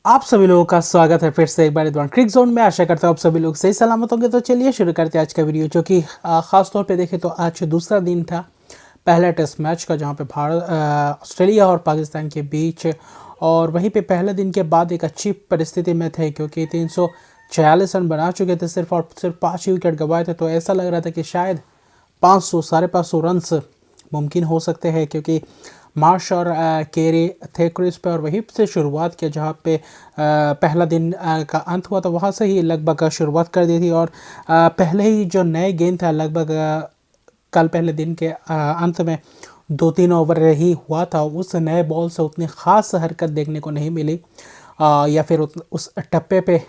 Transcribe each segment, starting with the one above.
आप सभी लोगों का स्वागत है फिर से एक बार इधर क्रिक जोन में। आशा करता हूँ आप सभी लोग सही सलामत होंगे। तो चलिए शुरू करते हैं आज का वीडियो, जो कि ख़ास तौर पे देखें तो आज दूसरा दिन था पहला टेस्ट मैच का, जहाँ पे भारत ऑस्ट्रेलिया और पाकिस्तान के बीच। और वहीं पे पहले दिन के बाद एक अच्छी परिस्थिति में थे, क्योंकि 346 रन बना चुके थे सिर्फ और सिर्फ 5 विकेट गंवाए थे। तो ऐसा लग रहा था कि शायद 500 550 रन मुमकिन हो सकते हैं, क्योंकि मार्श और केरी थे क्रीज पे। और वहीं से शुरुआत किया जहाँ पे पहला दिन का अंत हुआ, तो वहाँ से ही लगभग शुरुआत कर दी थी। और पहले ही जो नए गेंद था, लगभग कल पहले दिन के अंत में 2-3 ओवर ही हुआ था, उस नए बॉल से उतनी ख़ास हरकत देखने को नहीं मिली, या फिर उस टप्पे पे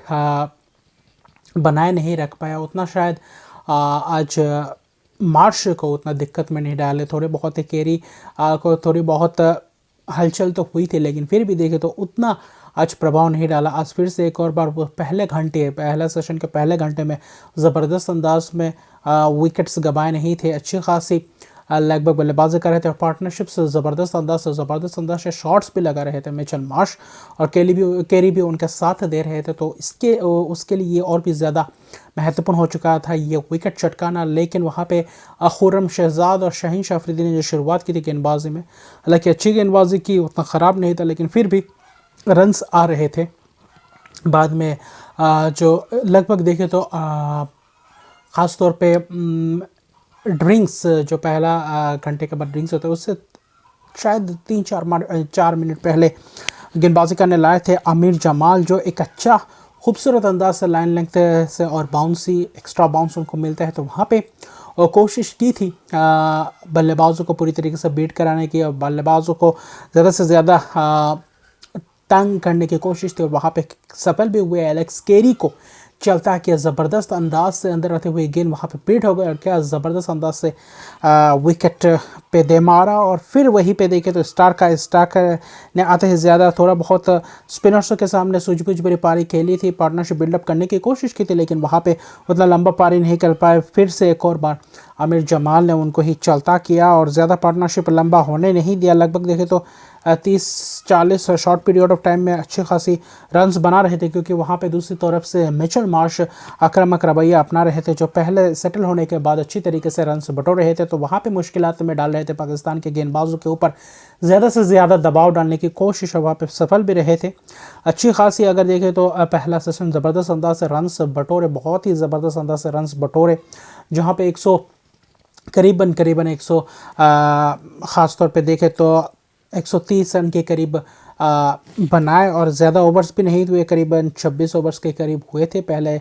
बनाए नहीं रख पाया उतना। शायद आज मार्श को उतना दिक्कत में नहीं डाले, थोड़े बहुत केरी को थोड़ी बहुत हलचल तो हुई थी, लेकिन फिर भी देखे तो उतना आज प्रभाव नहीं डाला। आज फिर से एक और बार वो पहले सेशन के पहले घंटे में ज़बरदस्त अंदाज में विकेट्स गंवाए नहीं थे, अच्छी खासी लगभग बल्लेबाजी कर रहे थे। और पार्टनरशिप से ज़बरदस्त अंदाज से शॉट्स भी लगा रहे थे मिचेल मार्श, और केरी भी उनके साथ दे रहे थे। तो उसके लिए ये और भी ज़्यादा महत्वपूर्ण हो चुका था ये विकेट चटकाना। लेकिन वहाँ पे खुर्रम शहजाद और शाहीन शाह अफरीदी ने जो शुरुआत की थी गेंदबाजी में, हालांकि अच्छी गेंदबाजी की, उतना ख़राब नहीं था, लेकिन फिर भी रन्स आ रहे थे। बाद में जो लगभग देखे तो ख़ास तौर पे ड्रिंक्स, जो पहला घंटे के बाद ड्रिंक्स होता है, उससे शायद 4 मिनट पहले गेंदबाजी करने लाए थे आमिर जमाल, जो एक अच्छा खूबसूरत अंदाज से लाइन लेंथ से और बाउंसी एक्स्ट्रा बाउंस उनको मिलता है। तो वहाँ पे कोशिश की थी बल्लेबाजों को पूरी तरीके से बीट कराने की, और बल्लेबाजों को ज़्यादा से ज़्यादा तंग करने की कोशिश थी, और वहाँ पे सफल भी हुए। एलेक्स केरी को चलता है कि ज़बरदस्त अंदाज से अंदर आते हुए गेंद वहाँ पे पीट हो गए, और क्या ज़बरदस्त अंदाज से विकेट पे दे मारा। और फिर वहीं पे देखे तो स्टार्कर ने आते ही ज़्यादा थोड़ा बहुत स्पिनर्सों के सामने सूझबूझ भरी पारी खेली थी, पार्टनरशिप बिल्डअप करने की कोशिश की थी, लेकिन वहाँ पे उतना लंबा पारी नहीं कर पाए। फिर से एक और बार आमिर जमाल ने उनको ही चलता किया और ज़्यादा पार्टनरशिप लंबा होने नहीं दिया। लगभग देखे तो 30-40 शॉर्ट पीरियड ऑफ टाइम में अच्छी खासी रन्स बना रहे थे, क्योंकि वहाँ पे दूसरी तरफ से मिचेल मार्श आक्रामक रवैया अपना रहे थे, जो पहले सेटल होने के बाद अच्छी तरीके से रन्स बटोर रहे थे। तो वहाँ पे मुश्किलात में डाल रहे थे पाकिस्तान के गेंदबाजों के ऊपर, ज़्यादा से ज़्यादा दबाव डालने की कोशिश, और वहाँ पे सफल भी रहे थे अच्छी खासी। अगर देखें तो पहला सेशन ज़बरदस्त अंदाज से रन्स बटोरे, बहुत ही ज़बरदस्त अंदाज से रन्स बटोरे, जहाँ पे 100 करीबन 100 ख़ास तौर पे देखें तो 130 रन के करीब बनाए, और ज़्यादा ओवर्स भी नहीं हुए, करीबन 26 ओवर्स के करीब हुए थे पहले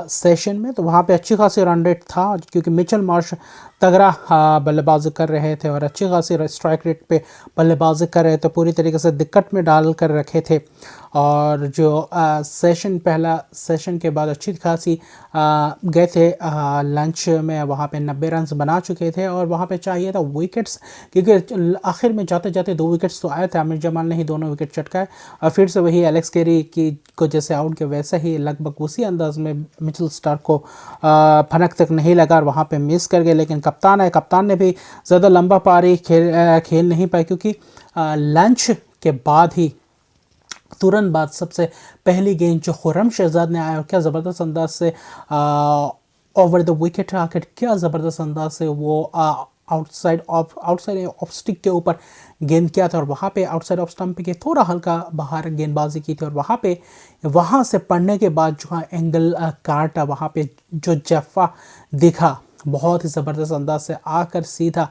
सेशन में। तो वहाँ पे अच्छी खासी रन रेट था, क्योंकि मिचेल मार्श तगड़ा बल्लेबाजी कर रहे थे और अच्छी खासी स्ट्राइक रेट पे बल्लेबाजी कर रहे थे, पूरी तरीके से दिक्कत में डाल कर रखे थे। और जो पहला सेशन के बाद अच्छी खासी गए थे लंच में, वहाँ पे 90 रन बना चुके थे, और वहाँ पे चाहिए था विकेट्स, क्योंकि आखिर में जाते जाते 2 विकेट्स तो आए थे। आमिर जमाल ने ही दोनों विकेट चटकाए, और फिर से वही एलेक्स केरी को जैसे आउट किया, वैसे ही लगभग उसी अंदाज में मिचेल स्टार्क को फनक तक नहीं लगा और वहाँ पे मिस कर गए। लेकिन कप्तान ने भी ज़्यादा लंबा पारी खेल नहीं पाए, क्योंकि लंच के बाद ही तुरंत बाद सबसे पहली गेंद जो खुर्रम शहजाद ने आया, और क्या ज़बरदस्त अंदाज से ओवर द विकेट आकर क्या ज़बरदस्त अंदाज से वो आउटसाइड ऑफ स्टिक के ऊपर गेंद किया था, और वहाँ पे आउटसाइड ऑफ स्टंप के थोड़ा हल्का बाहर गेंदबाजी की थी। और वहाँ से पढ़ने के बाद जो एंगल काटा, वहाँ पे जो जफ़ा दिखा, बहुत ही ज़बरदस्त अंदाज से आकर सीधा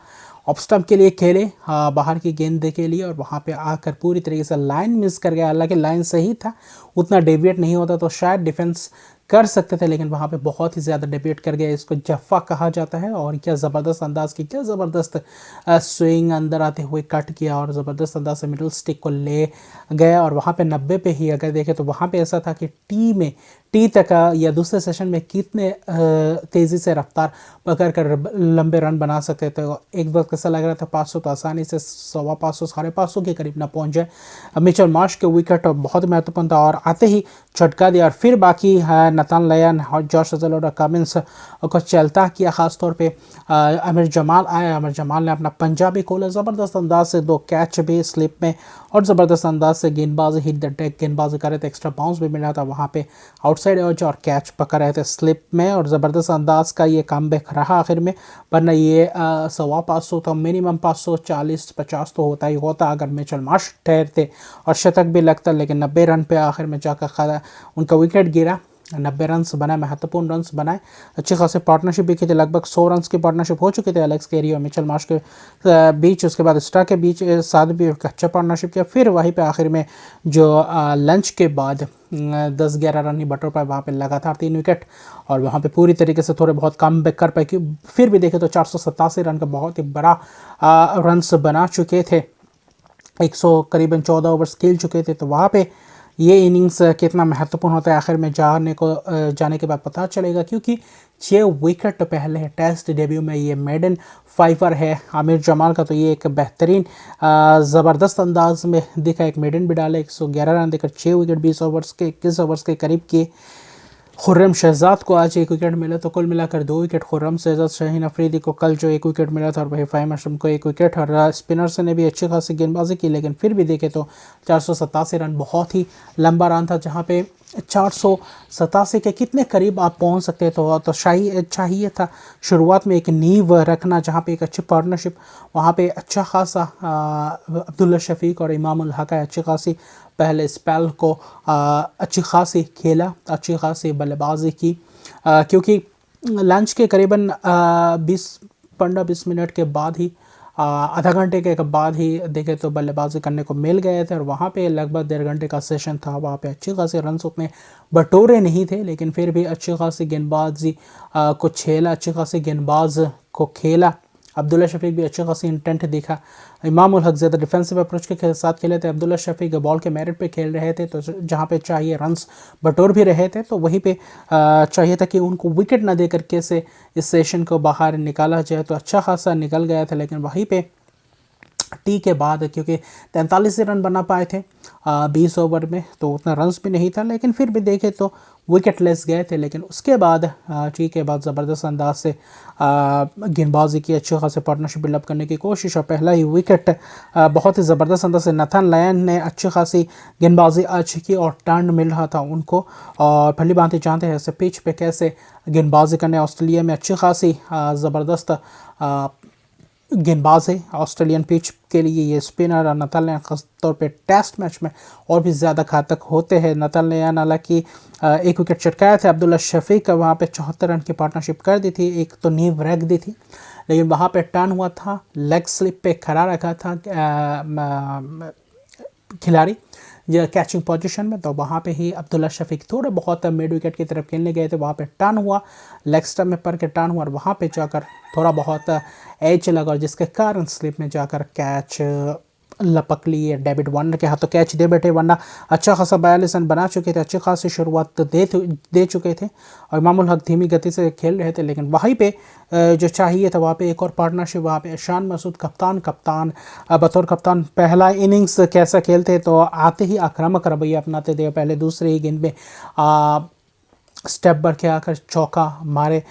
ऑफ स्टंप के लिए खेले, बाहर की गेंद के लिए, और वहाँ पे आकर पूरी तरीके से लाइन मिस कर गया। हालांकि लाइन सही था, उतना डेविएट नहीं होता तो शायद डिफेंस कर सकते थे, लेकिन वहाँ पे बहुत ही ज़्यादा डेविएट कर गया। इसको जफ़ा कहा जाता है। और क्या ज़बरदस्त अंदाज की, क्या ज़बरदस्त स्विंग अंदर आते हुए कट किया, और ज़बरदस्त अंदाज से मिडल स्टिक को ले गया। और वहाँ पे 90 पे ही अगर देखें तो वहाँ पे ऐसा था कि टी तक या दूसरे सेशन में कितने तेज़ी से रफ्तार पकड़ कर लंबे रन बना सकते थे। एक वक्त ऐसा लग रहा था 500 तो आसानी से 525 550 के करीब ना पहुँच जाए। मिचेल मार्श के विकेट बहुत महत्वपूर्ण था, और आते ही झटका दिया, और फिर बाकी नथन लयन और जॉश हज़लवुड और कमिंस को चलता किया। ख़ासतौर पे आमिर जमाल आया, आमिर जमाल ने अपना पंजाबी खोला, ज़बरदस्त अंदाज से 2 कैच भी स्लिप में और ज़बरदस्त अंदाज से गेंदबाजी हिट द डेक गेंदबाजी कर रहे थे। एक्स्ट्रा बाउंस भी मिला था वहाँ पे आउटसाइड एज और कैच पकड़ रहे थे स्लिप में और ज़बरदस्त अंदाज का ये कमबैक रहा आखिर में। वरना ये 550 तो मिनिमम 540-50 तो होता ही होता अगर मिचेल मार्श ठहरते और शतक भी लगता, लेकिन 90 रन पे आखिर में जाकर उनका विकेट गिरा। 90 रन्स बनाए, महत्वपूर्ण रन्स बनाए, अच्छी खासी पार्टनरशिप भी की थी, लगभग 100 रन्स की पार्टनरशिप हो चुकी थी एलेक्स कैरी और मिचेल मार्श के बीच। उसके बाद स्टार्क के बीच साथ भी अच्छा पार्टनरशिप किया। फिर वहीं पे आखिर में जो लंच के बाद 10-11 रन ही बटर पाए, वहाँ पे लगातार 3 विकेट और वहाँ पे पूरी तरीके से थोड़े बहुत कम बैक कर पाए। फिर भी देखे तो 487 रन का बहुत ही बड़ा रन्स बना चुके थे, 100 करीबन 14 ओवर्स खेल चुके थे। तो वहाँ पे ये इनिंग्स कितना महत्वपूर्ण होता है आखिर में जाने के बाद पता चलेगा, क्योंकि 6 विकेट पहले है टेस्ट डेब्यू में, ये मेडन फाइवर है आमिर जमाल का। तो ये एक बेहतरीन ज़बरदस्त अंदाज में दिखा, एक मेडन भी डाले, 111 रन देकर 6 विकेट 20 ओवर्स के 21 ओवर्स के करीब किए। खुर्रम शहजाद को आज 1 विकेट मिला, तो कुल मिलाकर 2 विकेट खुर्रम शहजाद। शाहीन अफरीदी को कल जो 1 विकेट मिला था और वही फ़हीम अशरफ को 1 विकेट। और स्पिनर्स ने भी अच्छी खासी गेंदबाजी की, लेकिन फिर भी देखे तो 487 रन बहुत ही लंबा रन था, जहाँ पे 487 के कितने करीब आप पहुंच सकते तो चाहिए था शुरुआत में एक नींव रखना, जहाँ पे एक अच्छी पार्टनरशिप, वहाँ पे अच्छा खासा अब्दुल्ला शफीक और इमाम उल हक अच्छी खासी पहले स्पेल को अच्छी खासी खेला, अच्छी खासी बल्लेबाजी की, क्योंकि लंच के करीबन 15-20 मिनट के बाद ही आधा घंटे के बाद ही देखे तो बल्लेबाजी करने को मिल गए थे और वहाँ पे लगभग 1.5 घंटे का सेशन था। वहाँ पे अच्छी खासी रन्स उतने बटोरे नहीं थे, लेकिन फिर भी अच्छी खासी गेंदबाजी को खेला, अच्छी खासी गेंदबाज को खेला। अब्दुल्ला शफीक भी अच्छी खासी इंटेंट दिखा। इमाम उल हक ज़्यादा डिफेंसिव अप्रोच के साथ खेले थे, अब्दुल्ला शफीक बॉल के मेरिट पे खेल रहे थे, तो जहाँ पे चाहिए रन्स बटोर भी रहे थे, तो वहीं पे चाहिए था कि उनको विकेट ना दे करके से इस सेशन को बाहर निकाला जाए। तो अच्छा खासा निकल गया था, लेकिन वहीं पे टी के बाद क्योंकि 43 रन बना पाए थे 20 ओवर में, तो उतना रन्स भी नहीं था, लेकिन फिर भी देखे तो विकेट लेस गए थे। लेकिन उसके बाद टी के बाद ज़बरदस्त अंदाज से गेंदबाजी की, अच्छे खासे पार्टनरशिप बिल्डअप करने की कोशिश और पहला ही विकेट बहुत ही ज़बरदस्त अंदाज से नथन लयन ने अच्छी खासी गेंदबाजी अच्छी की और टर्न मिल रहा था उनको। और पहली बात जानते हैं ऐसे पिच पे कैसे गेंदबाजी करने, ऑस्ट्रेलिया में अच्छी खासी ज़बरदस्त गेंदबाज है ऑस्ट्रेलियन पिच के लिए। ये स्पिनर और नथन लयन खासतौर पे टेस्ट मैच में और भी ज़्यादा घातक होते हैं। नथन लयन हालांकि 1 विकेट चटकाया था, अब्दुल्ला शफीक का वहाँ पे 74 रन की पार्टनरशिप कर दी थी, एक तो नींव रख दी थी, लेकिन वहाँ पे टर्न हुआ था, लेग स्लिप पे खड़ा रखा था खिलाड़ी कैचिंग पोजीशन में, तो वहाँ पे ही अब्दुल्ला शफीक थोड़े बहुत मिड विकेट की तरफ खेलने गए थे, वहाँ पे टर्न हुआ, लेग स्टंप में पर के टर्न हुआ और वहाँ पे जाकर थोड़ा बहुत एज लगा और जिसके कारण स्लिप में जाकर कैच लपक ली है। डेविड वार्नर के हाथों कैच दे बैठे, वरना अच्छा खासा 42 रन बना चुके थे, अच्छी खासी शुरुआत दे चुके थे और इमाम उल हक धीमी गति से खेल रहे थे। लेकिन वहीं पे जो चाहिए था वहाँ पे एक और पार्टनरशिप, वहाँ पे शान मसूद कप्तान बतौर कप्तान पहला इनिंग्स कैसा खेलते तो आते ही आक्रामक रवैया अपनाते थे। पहले दूसरे ही गेंद में स्टेप बढ़ के आकर चौका मारे,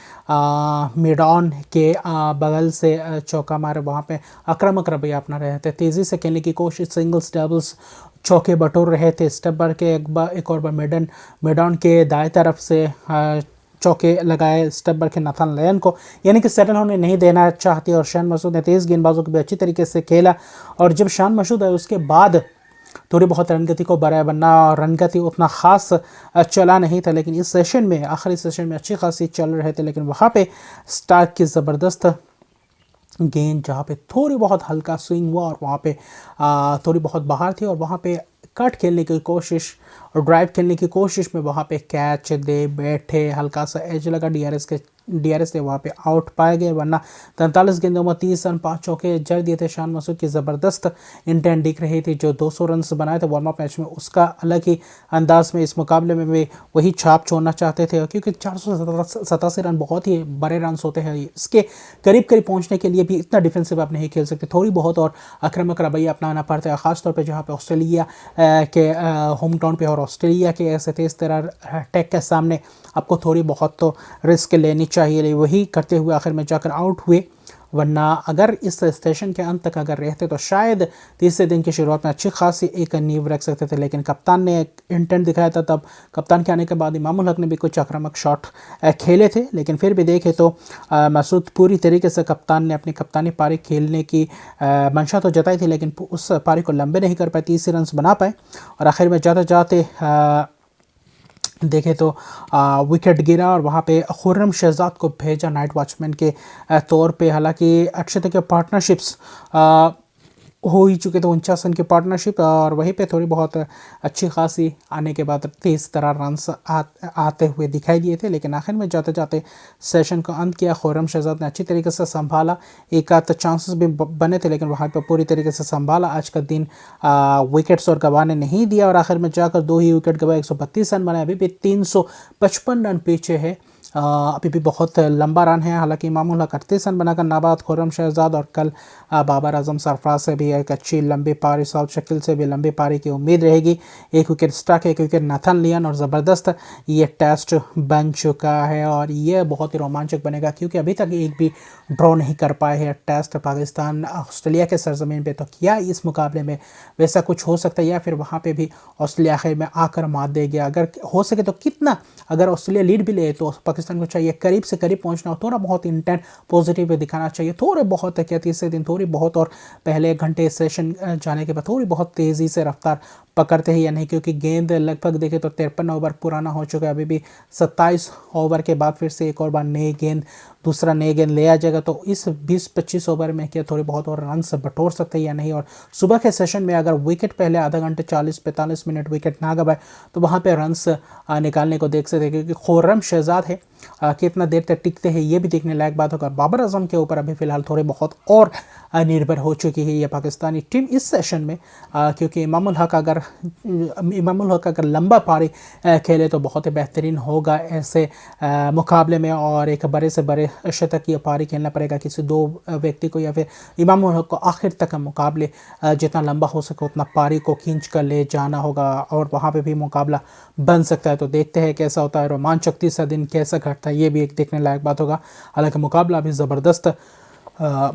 मिडॉन के बगल से चौका मारे, वहाँ पे आक्रामक रवैया अपना रहे थे, तेज़ी से खेलने की कोशिश, सिंगल्स डबल्स चौके बटोर रहे थे। स्टेप बढ़ के एक और बार मिडॉन के दाएं तरफ से चौके लगाए स्टेप बढ़ के नथन लयन को, यानी कि सेटल होने नहीं देना चाहती और शान मसूद ने तेज़ गेंदबाजों को भी अच्छी तरीके से खेला। और जब शान मसूद आए उसके बाद थोड़ी बहुत रनगति को बढ़ाया, वरना रनगति उतना ख़ास चला नहीं था, लेकिन इस सेशन में आखिरी सेशन में अच्छी खासी चल रहे थे। लेकिन वहाँ पे स्टार्क की ज़बरदस्त गेंद जहाँ पे थोड़ी बहुत हल्का स्विंग हुआ और वहाँ पे थोड़ी बहुत बाहर थी और वहाँ पे कट खेलने की कोशिश और ड्राइव खेलने की कोशिश में वहाँ पे कैच दे बैठे, हल्का सा एज लगा, DRS के DRS थे वहाँ पे आउट पाए गए, वरना 43 गेंदों में 30 रन 5 चौके जड़ दिए थे। शान मसूद की ज़बरदस्त इंटेंट दिख रही थी, जो 200 रन बनाए थे वार्म अप मैच में, उसका अलग ही अंदाज में इस मुकाबले में वे वही छाप छोड़ना चाहते थे, क्योंकि 487 रन बहुत ही बड़े रन होते हैं। इसके करीब करीब पहुंचने के लिए भी इतना डिफेंसिव आप नहीं खेल सकते, थोड़ी बहुत और आक्रामक रवैया अपनाना पड़ता है, ख़ासतौर पर जहाँ पे ऑस्ट्रेलिया के होम टाउन पे और ऑस्ट्रेलिया के ऐसे तेज़ तरह अटैक के सामने आपको थोड़ी बहुत तो रिस्क लेनी चाहिए। वही करते हुए आखिर में जाकर आउट हुए, वरना अगर इस सेशन के अंत तक अगर रहते तो शायद तीसरे दिन की शुरुआत में अच्छी खासी एक नींव रख सकते थे। लेकिन कप्तान ने एक इंटेंट दिखाया था, तब कप्तान के आने के बाद इमामुल हक ने भी कुछ आक्रामक शॉट खेले थे, लेकिन फिर भी देखे तो मसूद पूरी तरीके से कप्तान ने अपनी कप्तानी पारी खेलने की मंशा तो जताई थी, लेकिन उस पारी को लंबे नहीं कर पाए, 30 रन बना पाए। और आखिर में जाते जाते देखे तो विकेट गिरा और वहाँ पे खुर्रम शहजाद को भेजा नाइट वॉचमैन के तौर पे। हालांकि अक्षय के पार्टनरशिप्स हो ही चुके थे, 49 रन की पार्टनरशिप, और वहीं पे थोड़ी बहुत अच्छी खासी आने के बाद 30 तरह रन्स आते हुए दिखाई दिए थे। लेकिन आखिर में जाते जाते सेशन को अंत किया। खुर्रम शहजाद ने अच्छी तरीके से संभाला, एक आध चांसेस भी बने थे, लेकिन वहाँ पर पूरी तरीके से संभाला। आज का दिन विकेट्स और गंवाने नहीं दिया, और आखिर में जाकर 2 ही विकेट गंवाए, 132 रन बनाए। अभी भी 355 रन पीछे है, अभी भी बहुत लंबा रन है। हालांकि इमामुल हक 38 रन बनाकर नाबाद, खुर्रम शहजाद और कल बाबर आजम सरफराज से भी एक अच्छी लंबी पारी, साउथ शकील से भी लंबी पारी की उम्मीद रहेगी। 1 विकेट स्टार्क, 1 विकेट नाथन लियन, और ज़बरदस्त ये टेस्ट बन चुका है और ये बहुत ही रोमांचक बनेगा, क्योंकि अभी तक एक भी ड्रॉ नहीं कर पाए हैं टेस्ट पाकिस्तान ऑस्ट्रेलिया के सरजमीन पे। तो क्या इस मुकाबले में वैसा कुछ हो सकता है, या फिर वहाँ पे भी ऑस्ट्रेलिया आखिर में आकर मात देगी? अगर हो सके तो कितना, अगर ऑस्ट्रेलिया लीड भी ले तो पाकिस्तान को चाहिए करीब से करीब पहुँचना, थोड़ा बहुत इंटेंट पॉजिटिव दिखाना चाहिए, थोड़े बहुत क्या तीसरे दिन थोड़ी बहुत, और पहले 1 घंटे सेशन जाने के बाद थोड़ी बहुत तेज़ी से रफ्तार पकड़ते हैं या नहीं, क्योंकि गेंद लगभग देखें तो 53 ओवर पुराना हो चुका है। अभी भी 27 ओवर के बाद फिर से एक और बार दूसरा नए गेंद ले आ जाएगा, तो इस 20-25 ओवर में क्या थोड़ी बहुत और रन से बटोर सकते हैं या नहीं। और सुबह के सेशन में अगर विकेट पहले आधा घंटे 40-45 मिनट विकेट ना गवाए तो वहाँ पे रन्स निकालने को देख सकते हैं, क्योंकि खुर्रम शहजाद है कितना देर तक टिकते हैं ये भी देखने लायक बात होगा। बाबर आजम के ऊपर अभी फ़िलहाल थोड़े बहुत और निर्भर हो चुकी है ये पाकिस्तानी टीम इस सेशन में, क्योंकि इमामुल हक अगर लंबा पारी खेले तो बहुत ही बेहतरीन होगा ऐसे मुकाबले में, और एक बड़े से बड़े शतक की पारी खेलना पड़ेगा किसी 2 व्यक्ति को, या फिर इमामुल हक को आखिर तक मुकाबले जितना लंबा हो सके उतना पारी को खींच कर ले जाना होगा, और वहाँ पे भी मुकाबला बन सकता है। तो देखते हैं कैसा होता है, रोमांचक तीसरा दिन कैसा घटता है, ये भी एक देखने लायक बात होगा। हालांकि मुकाबला अभी ज़बरदस्त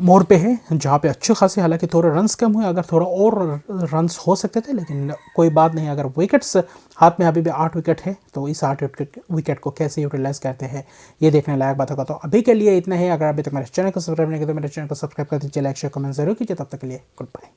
मोड़ पे है, जहाँ पे अच्छे खासे, हालांकि थोड़े रन्स कम हुए, अगर थोड़ा और रन्स हो सकते थे, लेकिन कोई बात नहीं। अगर विकेट्स हाथ में अभी भी 8 विकेट है, तो इस 8 विकेट को कैसे यूटिलाइज करते हैं ये देखने लायक बात होगा। तो अभी के लिए इतना ही। अगर अभी तक मेरे चैनल को सब्सक्राइब नहीं किया तो मेरे चैनल को सब्सक्राइब कर दीजिए, लाइक शेयर कमेंट जरूर कीजिए। तब तक के लिए गुड बाय।